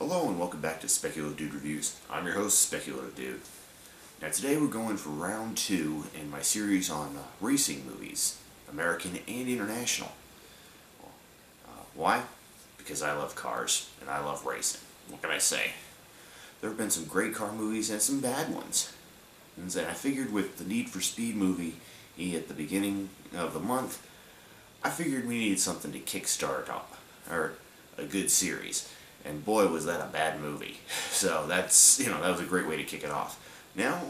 Hello and welcome back to Speculative Dude Reviews. I'm your host, Speculative Dude. Now today we're going for round 2 in my series on racing movies, American and international. Why? Because I love cars and I love racing. What can I say? There have been some great car movies and some bad ones. And I figured with the Need for Speed movie at the beginning of the month, I figured we needed something to kickstart up, or a good series. And boy, was that a bad movie. So that was a great way to kick it off. Now,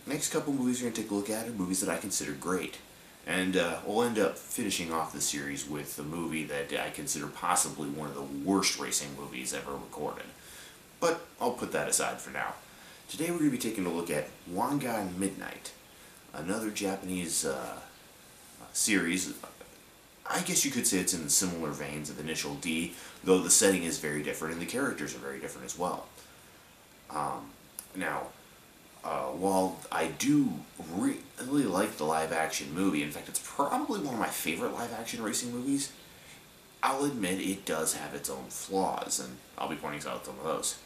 next couple movies we're going to take a look at are movies that I consider great. And we'll end up finishing off the series with the movie that I consider possibly one of the worst racing movies ever recorded. But I'll put that aside for now. Today we're going to be taking a look at Wangan Midnight, another Japanese series. I guess you could say it's in similar veins of Initial D, though the setting is very different and the characters are very different as well. While I do really like the live-action movie, in fact it's probably one of my favorite live-action racing movies, I'll admit it does have its own flaws, and I'll be pointing out some of those.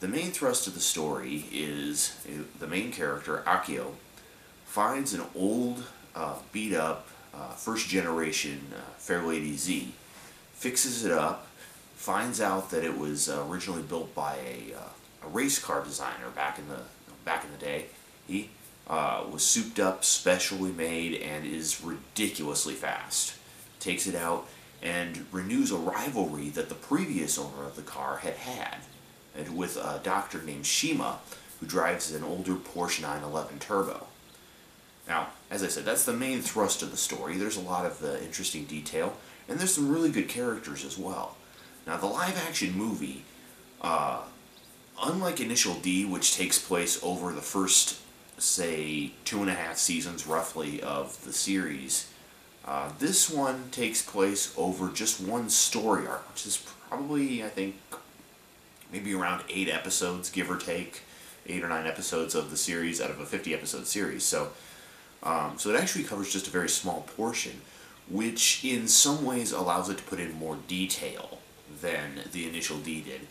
The main thrust of the story is the main character, Akio, finds an old, beat-up, first-generation Fairlady Z, fixes it up, finds out that it was originally built by a race car designer back in the day. He was souped up, specially made, and is ridiculously fast. Takes it out and renews a rivalry that the previous owner of the car had, and with a doctor named Shima, who drives an older Porsche 911 Turbo. Now, as I said, that's the main thrust of the story. There's a lot of interesting detail, and there's some really good characters as well. Now, the live-action movie, unlike Initial D, which takes place over the first, say, 2.5 seasons, roughly, of the series, this one takes place over just one story arc, which is probably, I think, maybe around 8 episodes, give or take, 8 or 9 episodes of the series out of a 50-episode series. So it actually covers just a very small portion, which in some ways allows it to put in more detail than the Initial D did.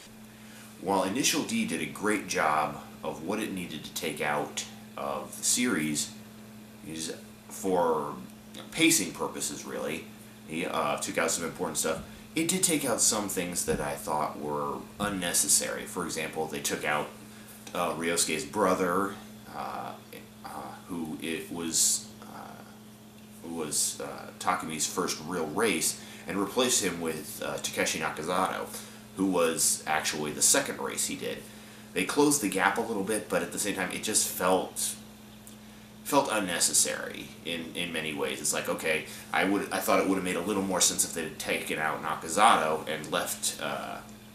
While Initial D did a great job of what it needed to take out of the series, is for pacing purposes really, he took out some important stuff. It did take out some things that I thought were unnecessary. For example, they took out Ryosuke's brother, who was Takemi's first real race, and replaced him with Takeshi Nakazato, who was actually the second race he did. They closed the gap a little bit, but at the same time it just felt unnecessary in many ways. It's like, okay, I thought it would have made a little more sense if they had taken out Nakazato and left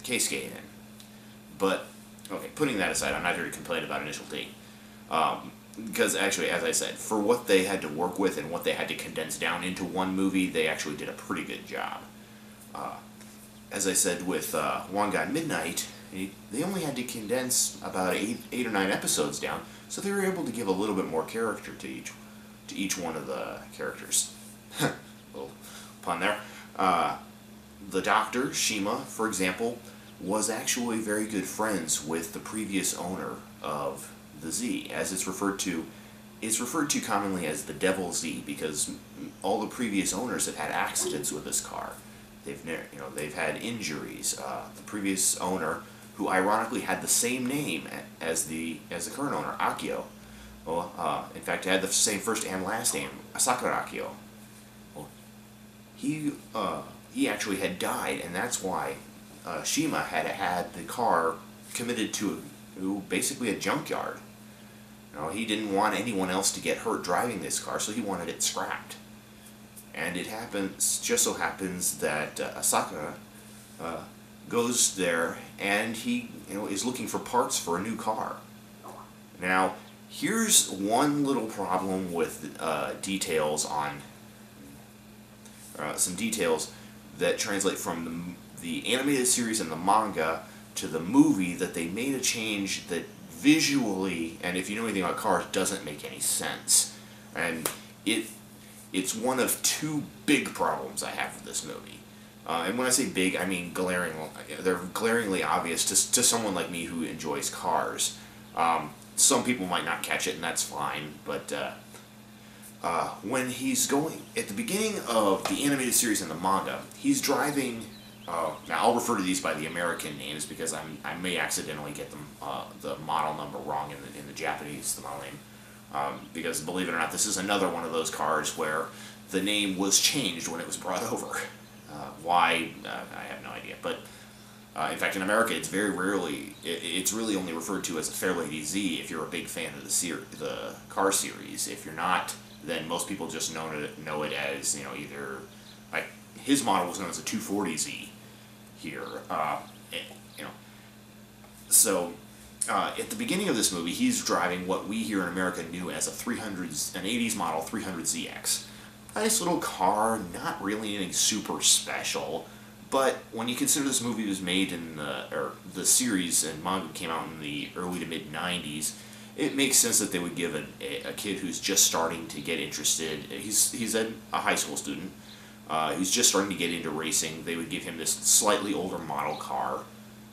Keisuke in. But, okay, putting that aside, I'm not here to complain about Initial D. Because actually, as I said, for what they had to work with and what they had to condense down into one movie, they actually did a pretty good job. As I said with Wangan Midnight, they only had to condense about 8 or 9 episodes down, so they were able to give a little bit more character to each one of the characters. Little pun there. The doctor, Shima, for example, was actually very good friends with the previous owner of the Z, as it's referred to commonly as the Devil Z, because all the previous owners have had accidents with this car. They've had injuries. The previous owner, who ironically had the same name as the current owner, Akio, well, in fact, had the same first and last name, Asakura Akio. Well, he actually had died, and that's why Shima had the car committed to basically a junkyard. He didn't want anyone else to get hurt driving this car, so he wanted it scrapped. And it just so happens that Asakura goes there and he is looking for parts for a new car. Now, here's one little problem with details on some details that translate from the animated series and the manga to the movie, that they made a change that visually, and if you know anything about cars, doesn't make any sense. And it's one of 2 big problems I have with this movie. And when I say big, I mean glaring. They're glaringly obvious to someone like me who enjoys cars. Some people might not catch it, and that's fine. But when he's going at the beginning of the animated series and the manga, he's driving. Now I'll refer to these by the American names because I may accidentally get them the model number wrong in the Japanese, the model name. Because believe it or not, this is another one of those cars where the name was changed when it was brought over. Why, I have no idea. But in fact, in America, it's very rarely, it's really only referred to as a Fairlady Z if you're a big fan of the car series. If you're not, then most people just know it as, either, like, his model was known as a 240Z here. So, at the beginning of this movie, he's driving what we here in America knew as an 80s model 300ZX. Nice little car, not really anything super special, but when you consider this movie was made in the series and manga came out in the early to mid 90s, it makes sense that they would give a kid who's just starting to get interested. He's a high school student who's just starting to get into racing. They would give him this slightly older model car.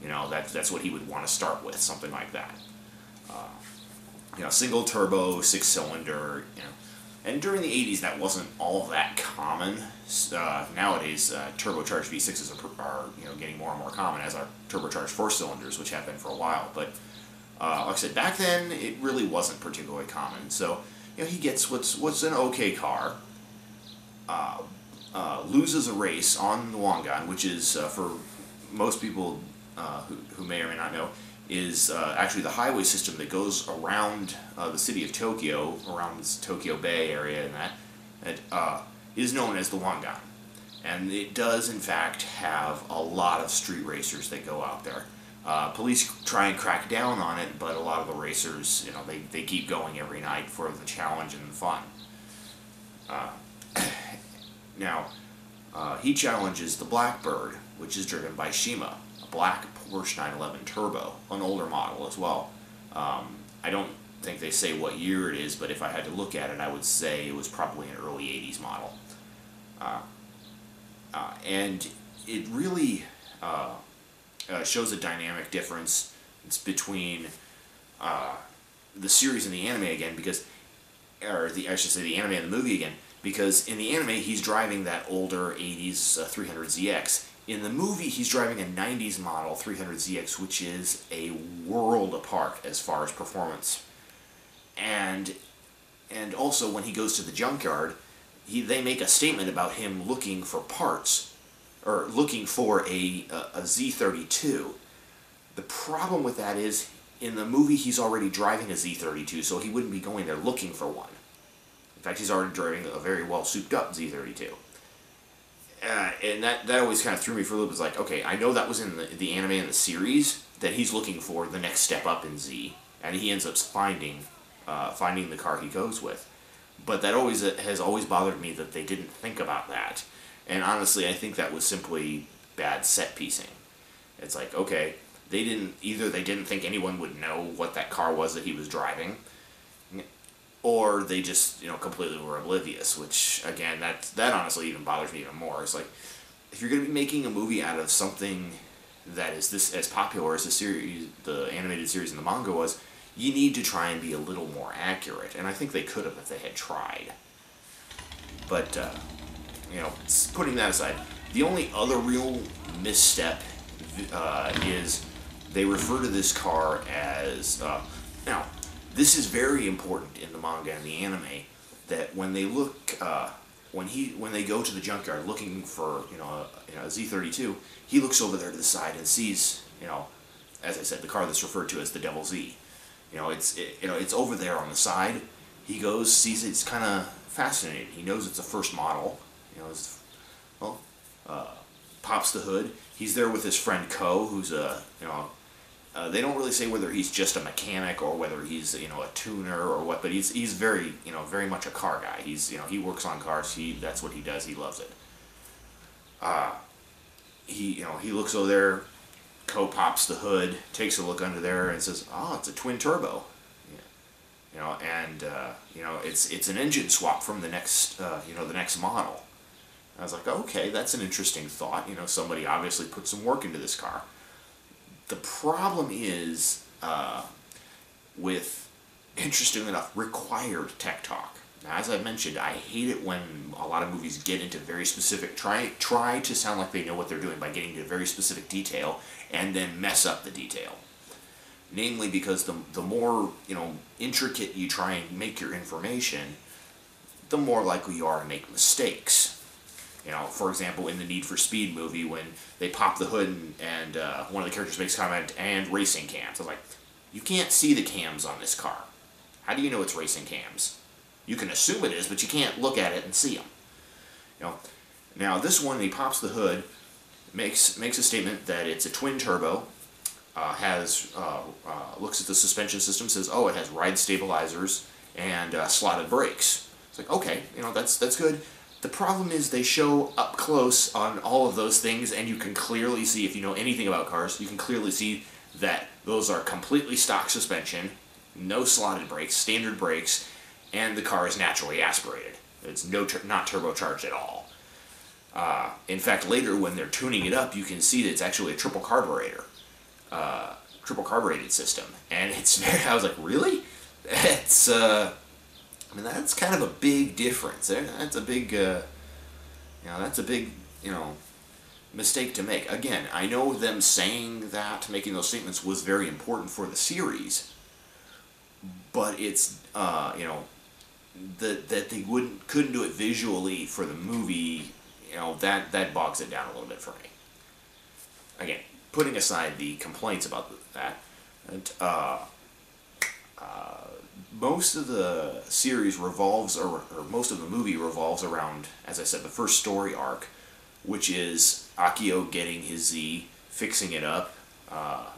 That's what he would want to start with, something like that. Single turbo, 6-cylinder. And during the 80s, that wasn't all that common. Nowadays, turbocharged V6s are getting more and more common, as are turbocharged 4-cylinders, which have been for a while. But like I said, back then it really wasn't particularly common. So he gets what's an okay car, loses a race on the Wangan, which is for most people who may or may not know, is actually the highway system that goes around the city of Tokyo, around this Tokyo Bay area and that, is known as the Wangang. And it does, in fact, have a lot of street racers that go out there. Police try and crack down on it, but a lot of the racers, they keep going every night for the challenge and the fun. Now, he challenges the Blackbird, which is driven by Shima, a black Porsche 911 Turbo, an older model as well. I don't think they say what year it is, but if I had to look at it, I would say it was probably an early 80s model. And it really shows a dynamic difference between the series and the anime again, because, I should say the anime and the movie again, because in the anime he's driving that older 80s 300ZX. In the movie, he's driving a 90s model 300ZX, which is a world apart as far as performance. And also, when he goes to the junkyard, they make a statement about him looking for parts, or looking for a Z32. The problem with that is, in the movie, he's already driving a Z32, so he wouldn't be going there looking for one. In fact, he's already driving a very well souped-up Z32. And that always kind of threw me for a little bit. It's like, okay, I know that was in the anime and the series, that he's looking for the next step up in Z, and he ends up finding the car he goes with. But that has always bothered me that they didn't think about that. And honestly, I think that was simply bad set piecing. It's like, okay, they didn't think anyone would know what that car was that he was driving, or they just, completely were oblivious, which, again, that honestly even bothers me even more. It's like, if you're going to be making a movie out of something that is this as popular as the animated series and the manga was, you need to try and be a little more accurate, and I think they could have if they had tried. But, putting that aside, the only other real misstep is they refer to this car as, now, this is very important in the manga and the anime, that when they look, when they go to the junkyard looking for, a Z32, he looks over there to the side and sees, as I said, the car that's referred to as the Devil Z. It's over there on the side. He goes, sees it, it's kind of fascinated. He knows it's a first model. Pops the hood. He's there with his friend Ko, who's they don't really say whether he's just a mechanic or whether he's a tuner or what, but he's very very much a car guy. He works on cars. That's what he does. He loves it. He looks over there. Ko pops the hood, takes a look under there, and says, "Oh, it's a twin turbo." It's an engine swap from the next the next model. I was like, okay, that's an interesting thought. You know, somebody obviously put some work into this car. The problem is with, interestingly enough, required tech talk. Now, as I mentioned, I hate it when a lot of movies get into very specific, try to sound like they know what they're doing by getting into very specific detail and then mess up the detail. Namely, because the more, you know, intricate you try and make your information, the more likely you are to make mistakes. You know, for example, in the Need for Speed movie, when they pop the hood and one of the characters makes a comment, and racing cams. I was like, you can't see the cams on this car. How do you know it's racing cams? You can assume it is, but you can't look at it and see them. You know, now this one, he pops the hood, makes a statement that it's a twin turbo, looks at the suspension system, says, oh, it has ride stabilizers and slotted brakes. It's like, okay, you know, that's good. The problem is they show up close on all of those things, and you can clearly see, if you know anything about cars, you can clearly see that those are completely stock suspension, no slotted brakes, standard brakes, and the car is naturally aspirated. It's not turbocharged at all. In fact, later when they're tuning it up, you can see that it's actually a triple carbureted system, and it's I was like, really? It's I mean, that's kind of a big difference. That's a big, that's a big, mistake to make. Again, I know them saying that, making those statements was very important for the series, but it's, that they couldn't do it visually for the movie, that bogs it down a little bit for me. Again, putting aside the complaints about that, most of the series revolves, or most of the movie revolves around, as I said, the first story arc, which is Akio getting his Z, fixing it up,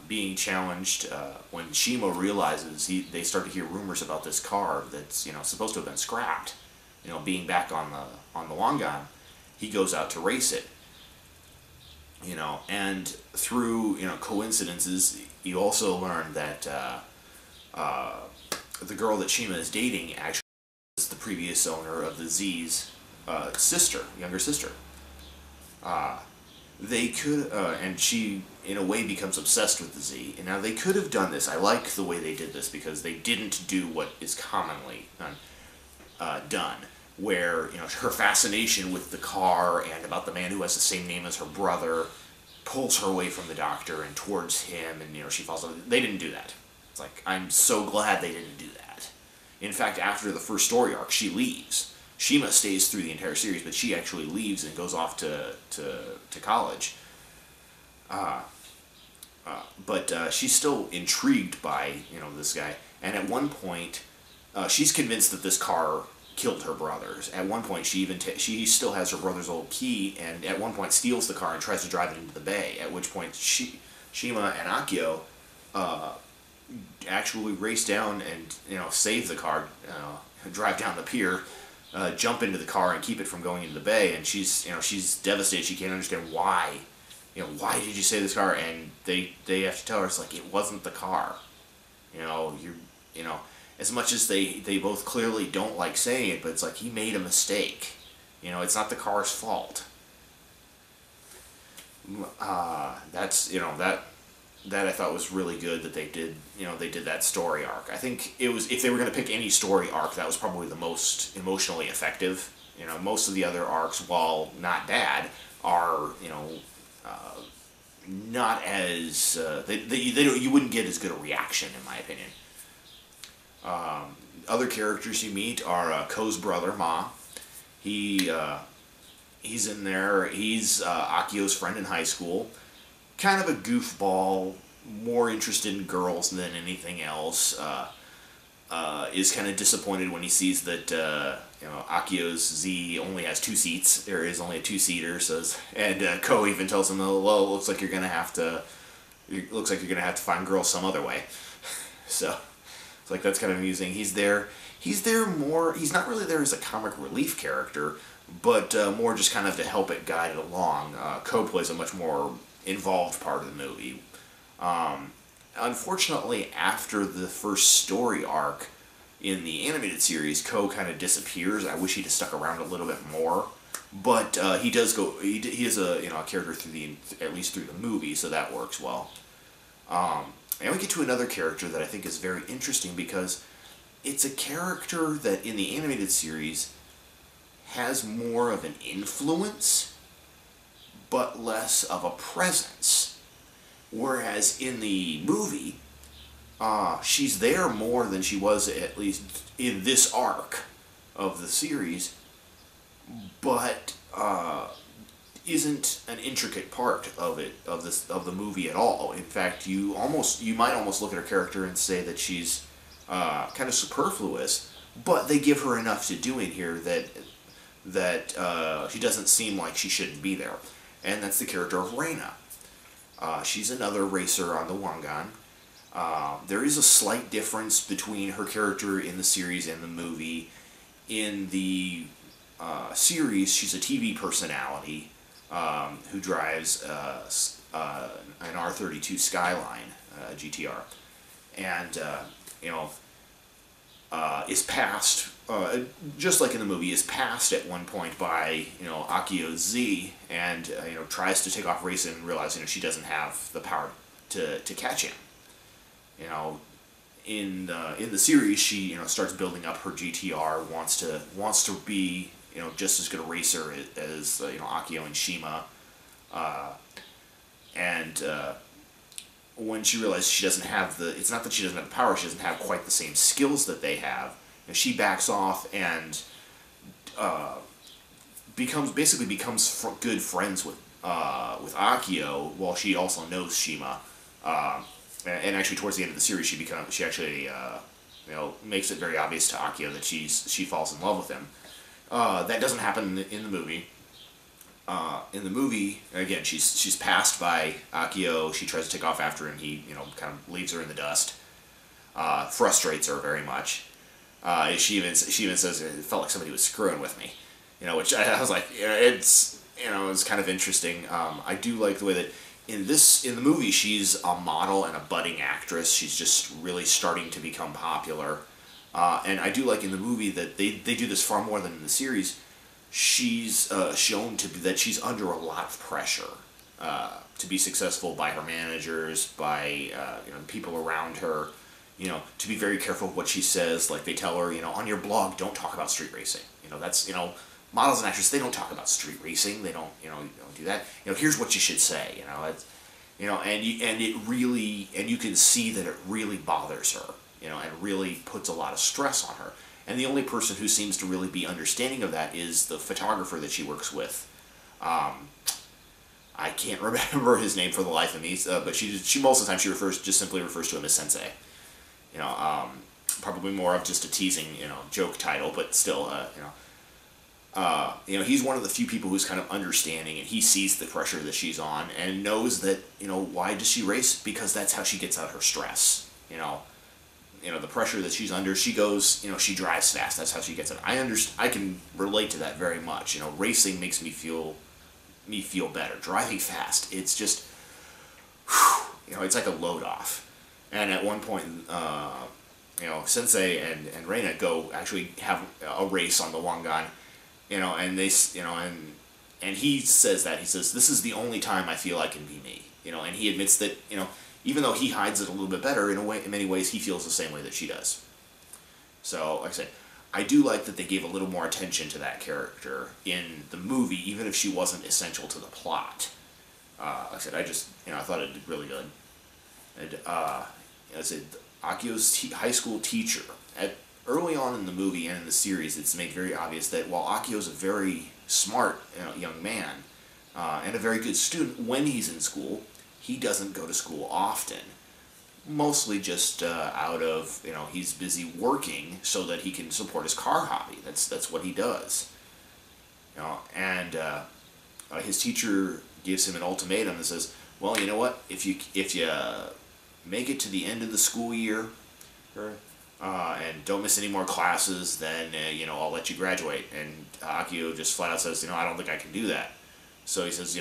being challenged. When Shima realizes, they start to hear rumors about this car that's supposed to have been scrapped, being back on the Wangan. He goes out to race it, and through coincidences, you also learn that the girl that Shima is dating actually is the previous owner of the Z's younger sister. They could, and she, in a way, becomes obsessed with the Z. And now, they could have done this. I like the way they did this, because they didn't do what is commonly done, where, her fascination with the car and about the man who has the same name as her brother pulls her away from the doctor and towards him, and, she falls in love. They didn't do that. It's like, I'm so glad they didn't do that. In fact, after the first story arc, she leaves. Shima stays through the entire series, but she actually leaves and goes off to college. But she's still intrigued by, this guy. And at one point, she's convinced that this car killed her brothers. At one point, she still has her brother's old key, and at one point steals the car and tries to drive it into the bay, at which point Shima and Akio actually race down and save the car, drive down the pier, jump into the car and keep it from going into the bay. And she's devastated. She can't understand why. Why did you save this car? And they have to tell her, it's like, it wasn't the car. As much as they both clearly don't like saying it, but it's like, he made a mistake. It's not the car's fault. That I thought was really good that they did, they did that story arc. I think it was, if they were going to pick any story arc, that was probably the most emotionally effective. Most of the other arcs, while not bad, are, not as, you wouldn't get as good a reaction, in my opinion. Other characters you meet are Ko's brother, Ma. He's in there. He's Akio's friend in high school. Kind of a goofball, more interested in girls than anything else. Is kind of disappointed when he sees that Akio's Z only has 2 seats. There is only a 2-seater, and Ko even tells him, "Oh, well, it looks like you're gonna have to find girls some other way." So it's like, that's kind of amusing. He's there more. He's not really there as a comic relief character, but more just kind of to help it guide it along. Ko plays a much more involved part of the movie. Unfortunately, after the first story arc in the animated series, Ko kind of disappears. I wish he'd have stuck around a little bit more, But he does go. He is a a character through at least through the movie, so that works well. And we get to another character that I think is very interesting because it's a character that in the animated series has more of an influence, but less of a presence. Whereas in the movie, she's there more than she was at least in this arc of the series, but isn't an intricate part of the movie at all. In fact, you might almost look at her character and say that she's kind of superfluous, but they give her enough to do in here that she doesn't seem like she shouldn't be there. And that's the character of Reina. She's another racer on the Wangan. There is a slight difference between her character in the series and the movie. In the series, she's a TV personality who drives an R32 Skyline GTR, and is passed, just like in the movie, is passed at one point by Akio Z, and tries to take off racing and realize she doesn't have the power to catch him. In the series, she starts building up her GTR, wants to be just as good a racer as Akio and Shima, and when she realizes she doesn't have it's not that she doesn't have the power, she doesn't have quite the same skills that they have, she backs off and becomes good friends with Akio, while she also knows Shima. And actually, towards the end of the series, she actually makes it very obvious to Akio that she falls in love with him. That doesn't happen in the movie. In the movie, again, she's passed by Akio. She tries to take off after him. He kind of leaves her in the dust. Frustrates her very much. She even says it felt like somebody was screwing with me. Which I was like, it's kind of interesting. I do like the way that in the movie she's a model and a budding actress. She's just really starting to become popular. And I do like in the movie that they do this far more than in the series. She's shown that she's under a lot of pressure to be successful by her managers, by people around her. To be very careful of what she says. Like they tell her, on your blog, don't talk about street racing. That's models and actresses, they don't talk about street racing. They don't don't do that. Here's what you should say. And you can see that it really bothers her. And really puts a lot of stress on her. And the only person who seems to really be understanding of that is the photographer that she works with. I can't remember his name for the life of me, but she most of the time just simply refers to him as Sensei. Probably more of just a teasing joke title, but still he's one of the few people who's kind of understanding, and he sees the pressure that she's on and knows that why does she race? Because that's how she gets out her stress. The pressure that she's under, she goes, she drives fast. That's how she gets it. I can relate to that very much. Racing makes me feel better. Driving fast, it's just, it's like a load off. And at one point, Sensei and Reina actually have a race on the Wangan, and they, and he says this is the only time I feel I can be me, and he admits that, even though he hides it a little bit better, in many ways, he feels the same way that she does. So, like I said, I do like that they gave a little more attention to that character in the movie, even if she wasn't essential to the plot. Like I said, I thought it did really good. And, I said, Akio's high school teacher. Early on in the movie and in the series, it's made very obvious that while Akio's a very smart young man, and a very good student when he's in school, he doesn't go to school often. Mostly just out of, he's busy working so that he can support his car hobby. That's what he does. And his teacher gives him an ultimatum that says, well, you know what, if you make it to the end of the school year, and don't miss any more classes, then, I'll let you graduate. And Akio just flat out says, I don't think I can do that. So he says,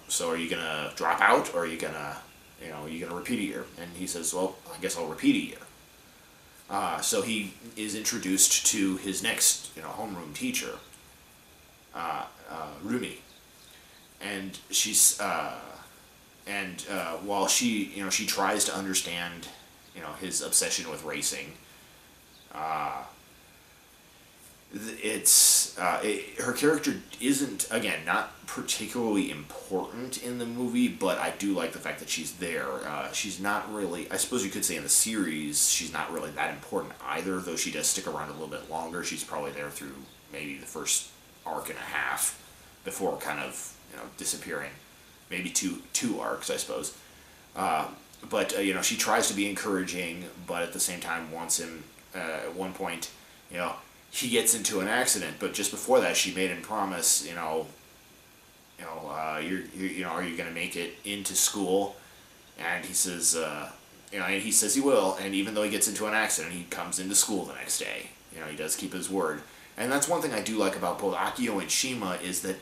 so are you going to drop out, or are you going to, repeat a year? And he says, well, I guess I'll repeat a year. So he is introduced to his next, homeroom teacher. Rumi, and while she tries to understand, his obsession with racing, her character isn't, again, not particularly important in the movie, but I do like the fact that she's there. She's not really, I suppose you could say in the series, she's not really that important either, though she does stick around a little bit longer. She's probably there through maybe the first arc and a half before kind of, disappearing. Maybe two arcs, I suppose. But she tries to be encouraging, but at the same time wants him, at one point, he gets into an accident, but just before that, she made him promise, are you going to make it into school? And he says, and he says he will, and even though he gets into an accident, he comes into school the next day. He does keep his word. And that's one thing I do like about both Akio and Shima, is that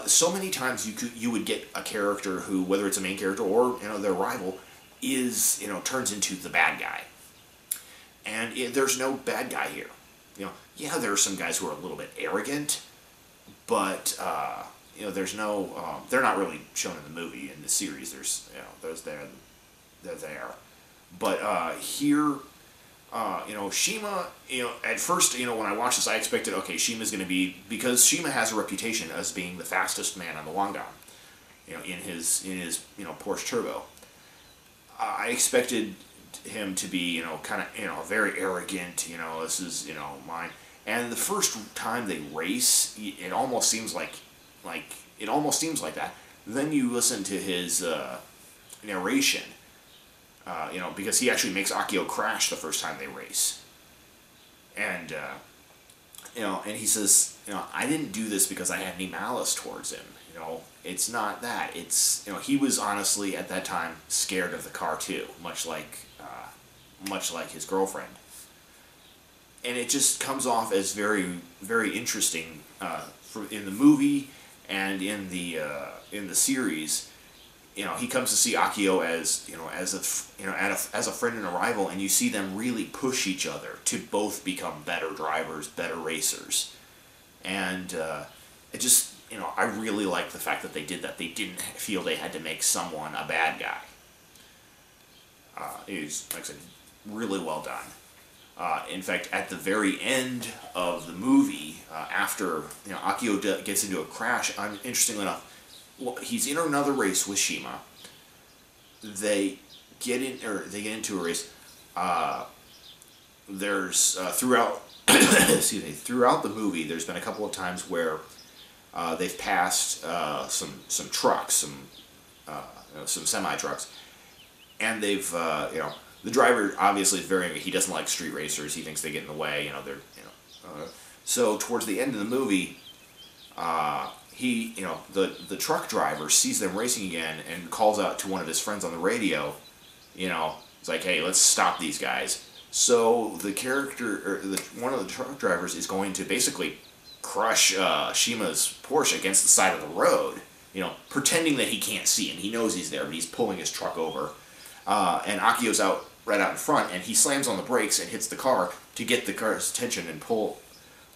so many times you would get a character who, whether it's a main character or, their rival, is, turns into the bad guy. And there's no bad guy here. Yeah, there are some guys who are a little bit arrogant, but, there's no, they're not really shown in the movie. In the series, they're there. But here, Shima, at first, when I watched this, I expected, okay, Shima's going to be, because Shima has a reputation as being the fastest man on the Wangan, in his Porsche Turbo. I expected him to be, kind of, very arrogant, this is, mine. And the first time they race, it almost seems like that. Then you listen to his narration, because he actually makes Akio crash the first time they race. And, and he says, I didn't do this because I had any malice towards him. It's not that. It's, he was honestly, at that time, scared of the car too, much like his girlfriend. And it just comes off as very, very interesting in the movie and in the series. He comes to see Akio as as a friend and a rival, and you see them really push each other to both become better drivers, better racers. And it just, I really like the fact that they did that. They didn't feel they had to make someone a bad guy. It was, like I said, really well done. In fact, at the very end of the movie, after Akio gets into a crash, interestingly enough, he's in another race with Shima. They get into a race. There's throughout throughout the movie, there's been a couple of times where they've passed some trucks, some semi trucks, and they've the driver obviously is he doesn't like street racers. He thinks they get in the way. So towards the end of the movie, the truck driver sees them racing again and calls out to one of his friends on the radio. It's like, hey, let's stop these guys. So the character, one of the truck drivers, is going to basically crush Shima's Porsche against the side of the road. Pretending that he can't see him. He knows he's there, but he's pulling his truck over. And Akio's right out in front, and he slams on the brakes and hits the car to get the car's attention and pull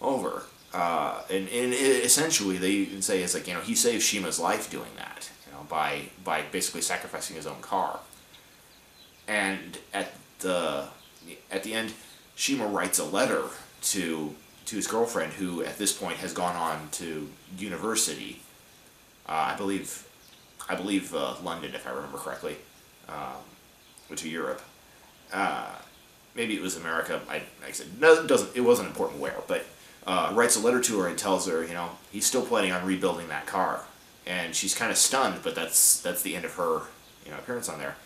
over. And essentially, they even say it's like, he saved Shima's life doing that, by basically sacrificing his own car. And at the end, Shima writes a letter to his girlfriend, who at this point has gone on to university. I believe London, if I remember correctly. To Europe. Maybe it was America. Like I said, it wasn't important where, but writes a letter to her and tells her, he's still planning on rebuilding that car, and she's kind of stunned. But that's the end of her, appearance on there.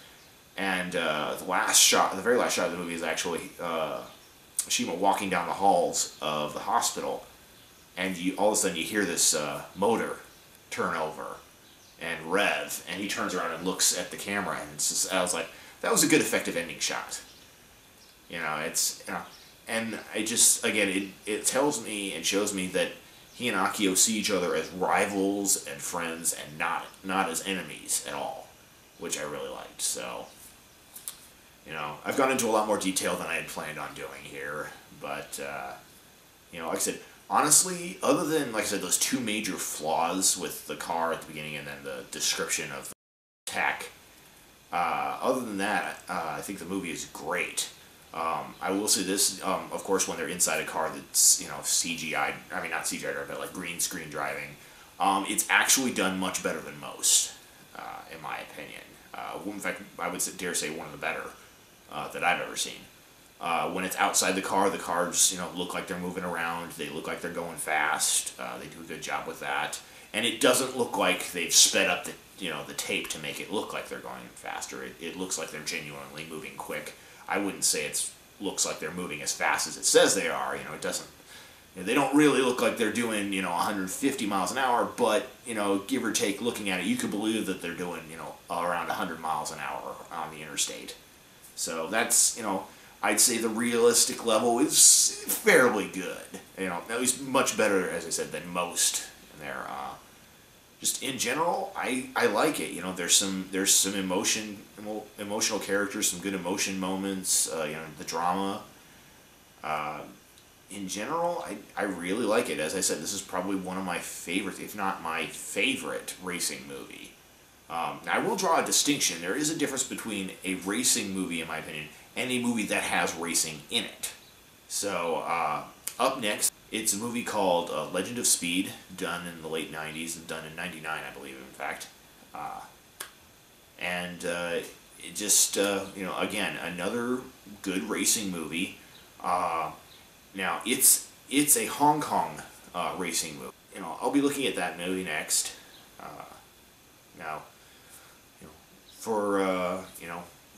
And the very last shot of the movie is actually Shima walking down the halls of the hospital, and all of a sudden you hear this motor turn over and rev, and he turns around and looks at the camera, and I was like, that was a good effective ending shot. And I just, again, it tells me and shows me that he and Akio see each other as rivals and friends, and not as enemies at all, which I really liked. So, I've gone into a lot more detail than I had planned on doing here, but, like I said, honestly, other than, like I said, those two major flaws with the car at the beginning and then the description of the tech, other than that, I think the movie is great. I will say this, of course, when they're inside a car that's, CGI, I mean, not CGI, but like green screen driving, it's actually done much better than most, in my opinion. In fact, I would dare say one of the better that I've ever seen. When it's outside the cars, look like they're moving around. They look like they're going fast. They do a good job with that, and it doesn't look like they've sped up the tape to make it look like they're going faster. It looks like they're genuinely moving quick. I wouldn't say it looks like they're moving as fast as it says they are. It doesn't. They don't really look like they're doing 150 miles an hour, but give or take, looking at it, you could believe that they're doing around 100 miles an hour on the interstate. So that's I'd say the realistic level is fairly good. At least much better, as I said, than most in there. Just in general, I like it. There's some emotional characters, some good emotion moments. The drama. In general, I really like it. As I said, this is probably one of my favorites, if not my favorite, racing movie. Now, I will draw a distinction. There is a difference between a racing movie, in my opinion, and a movie that has racing in it. So, up next, it's a movie called Legend of Speed, done in the late 90s, and done in 99, I believe, in fact. It just, again, another good racing movie. Now, it's a Hong Kong racing movie. I'll be looking at that movie next. Now, for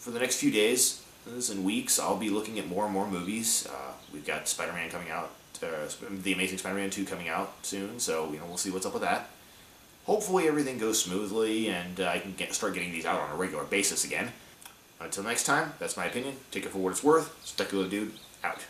the next few days and weeks, I'll be looking at more and more movies. We've got Spider-Man coming out, The Amazing Spider-Man 2 coming out soon, so we'll see what's up with that. Hopefully everything goes smoothly and I can start getting these out on a regular basis again. Until next time, that's my opinion. Take it for what it's worth. Speculative Dude, out.